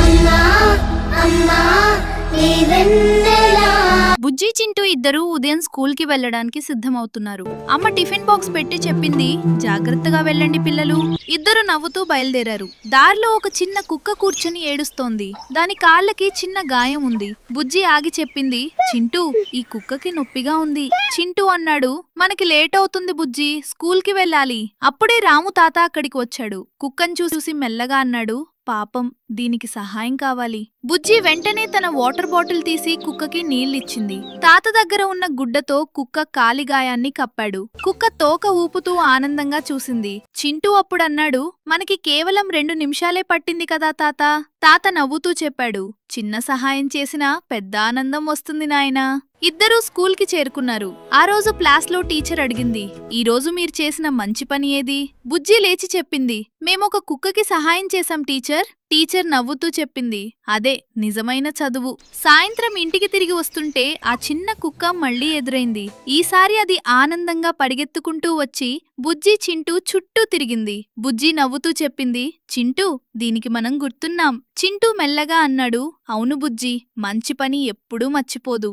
అమ్మా అమ్మా నీ వెన్నెలా. బుజ్జి చింటూ ఇద్దరూ ఉదయం స్కూల్ కి వెళ్ళడానికి సిద్ధమవుతున్నారు. అమ్మ టిఫిన్ బాక్స్ పెట్టి చెప్పింది, జాగ్రత్తగా వెళ్ళండి పిల్లలు. ఇద్దరు నవ్వుతూ బయలుదేరారు. దారిలో ఒక చిన్న కుక్క కూర్చొని ఏడుస్తోంది. దాని కాళ్ళకి చిన్న గాయం ఉంది. బుజ్జి ఆగి చెప్పింది, చింటూ, ఈ కుక్కకి నొప్పిగా ఉంది. చింటూ అన్నాడు, మనకి లేట్ అవుతుంది బుజ్జి, స్కూల్ కి వెళ్ళాలి. అప్పుడే రాము తాత అక్కడికి వచ్చాడు. కుక్కను చూసి మెల్లగా అన్నాడు, పాపం, దీనికి సహాయం కావాలి. బుజ్జి వెంటనే తన వాటర్ బాటిల్ తీసి కుక్కకి నీళ్ళిచ్చింది. తాత దగ్గర ఉన్న గుడ్డతో కుక్క కాలి గాయాన్ని కప్పాడు. కుక్క తోక ఊపుతూ ఆనందంగా చూసింది. చింటూ అప్పుడన్నాడు, మనకి కేవలం 2 నిమిషాలే పట్టింది కదా తాత. తాత నవ్వుతూ చెప్పాడు, చిన్న సహాయం చేసినా పెద్ద ఆనందం వస్తుంది నాయనా. ఇద్దరూ స్కూల్ కి చేరుకున్నారు. ఆ రోజు క్లాస్లో టీచర్ అడిగింది, ఈ రోజు మీరు చేసిన మంచి పని ఏది? బుజ్జి లేచి చెప్పింది, మేమొక కుక్కకి సహాయం చేశాం టీచర్. టీచర్ నవ్వుతూ చెప్పింది, అదే నిజమైన చదువు. సాయంత్రం ఇంటికి తిరిగి వస్తుంటే ఆ చిన్న కుక్క మళ్లీ ఎదురైంది. ఈసారి అది ఆనందంగా పరిగెత్తుకుంటూ వచ్చి బుజ్జి చింటూ చుట్టూ తిరిగింది. బుజ్జి నవ్వుతూ చెప్పింది, చింటూ, దీనికి మనం గుర్తున్నాం. చింటూ మెల్లగా అన్నాడు, అవును బుజ్జి, మంచి పని ఎప్పుడూ మర్చిపోదు.